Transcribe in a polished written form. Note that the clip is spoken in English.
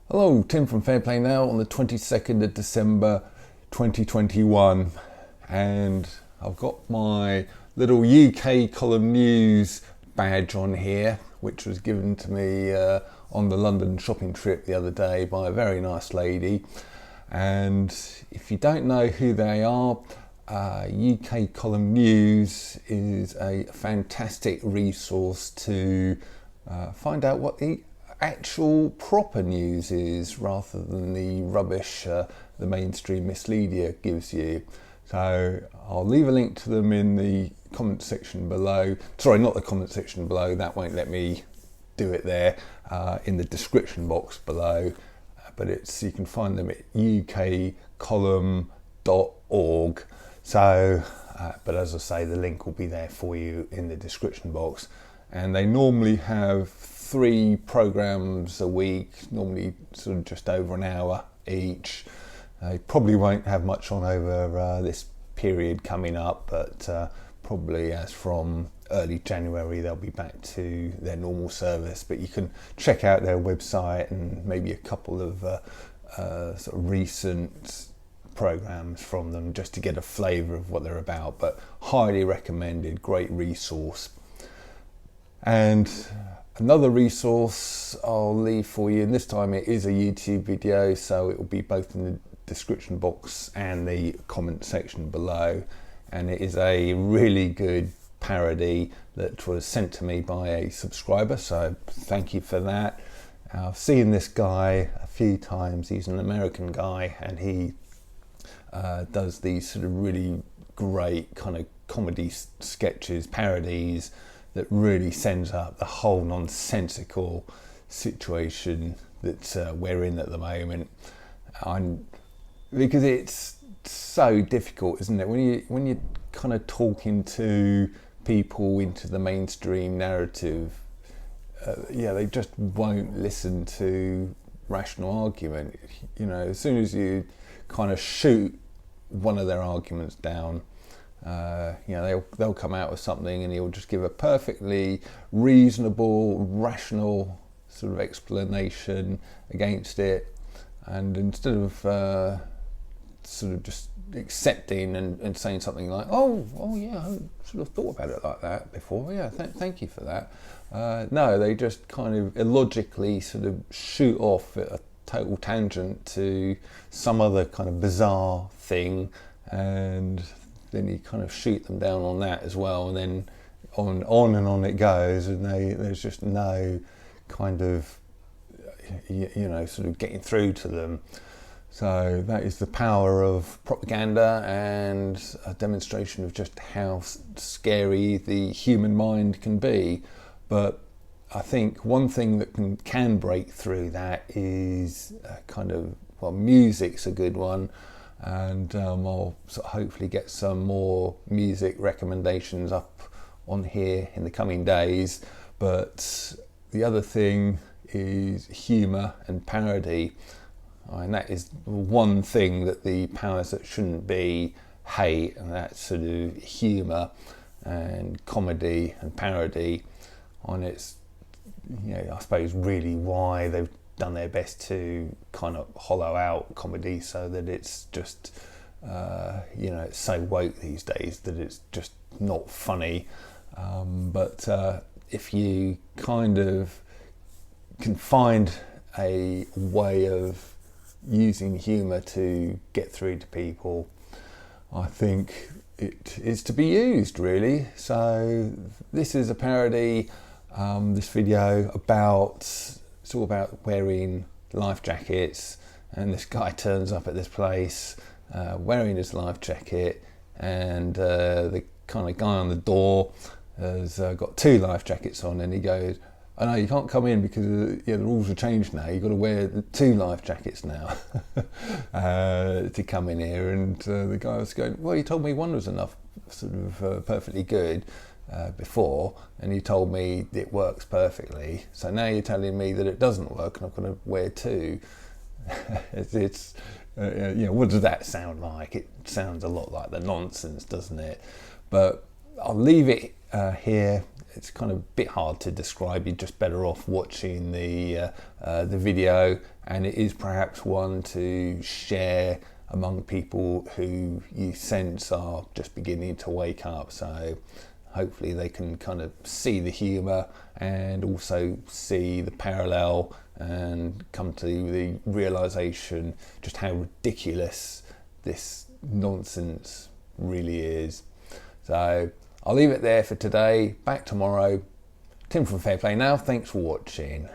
Hello, Tim from Fairplay Now on the 22nd of December 2021, and I've got my little UK column news badge on here, which was given to me on the London shopping trip the other day by a very nice lady. And if you don't know who they are, UK Column News is a fantastic resource to find out what the actual proper news is, rather than the rubbish the mainstream misleader gives you. So I'll leave a link to them in the comment section below. Sorry, not the comment section below, that won't let me do it there, in the description box below. But you can find them at ukcolumn.org. So, but as I say, the link will be there for you in the description box. And they normally have 3 programs a week, normally sort of just over an hour each. They probably won't have much on over this period coming up, but probably as from early January they'll be back to their normal service. But you can check out their website and maybe a couple of sort of recent programs from them just to get a flavour of what they're about. But highly recommended, great resource. And another resource I'll leave for you, and this time it is a YouTube video, so it will be both in the description box and the comment section below. And it is a really good parody that was sent to me by a subscriber, so thank you for that. I've seen this guy a few times. He's an American guy, and he does these sort of really great kind of comedy sketches, parodies, that really sends up the whole nonsensical situation that we're in at the moment. Because it's so difficult, isn't it? When you're kind of talking to people into the mainstream narrative, they just won't listen to rational argument. You know, as soon as you kind of shoot one of their arguments down, they'll come out with something, and he'll just give a perfectly reasonable, rational sort of explanation against it. And instead of sort of just accepting and saying something like, oh yeah, I sort of thought about it like that before, yeah, thank you for that. No, they just kind of illogically sort of shoot off at a total tangent to some other kind of bizarre thing, and then you kind of shoot them down on that as well, and then on and on it goes, and there's just no kind of sort of getting through to them. So that is the power of propaganda, and a demonstration of just how scary the human mind can be. But I think one thing that can break through that is music's a good one. And I'll sort of hopefully get some more music recommendations up on here in the coming days. But the other thing is humour and parody, and that is one thing that the powers that shouldn't be hate, and that's sort of humour and comedy and parody. And it's, I suppose really why they've done their best to kind of hollow out comedy, so that it's just it's so woke these days that it's just not funny. But if you kind of can find a way of using humour to get through to people, I think it is to be used, really. So this is a parody, this video it's all about wearing life jackets, and this guy turns up at this place wearing his life jacket, and the kind of guy on the door has got 2 life jackets on, and he goes, "Oh no, you can't come in because the rules have changed now. You've got to wear 2 life jackets now to come in here." And the guy was going, "Well, you told me one was enough, sort of perfectly good before, and you told me it works perfectly. So now you're telling me that it doesn't work, and I've got to wear 2." What does that sound like? It sounds a lot like the nonsense, doesn't it? But I'll leave it here. it's kind of a bit hard to describe. You're just better off watching the video, and it is perhaps one to share among people who you sense are just beginning to wake up. So hopefully they can kind of see the humour and also see the parallel and come to the realisation just how ridiculous this nonsense really is. So I'll leave it there for today. Back tomorrow. Tim from Fair Play Now. Thanks for watching.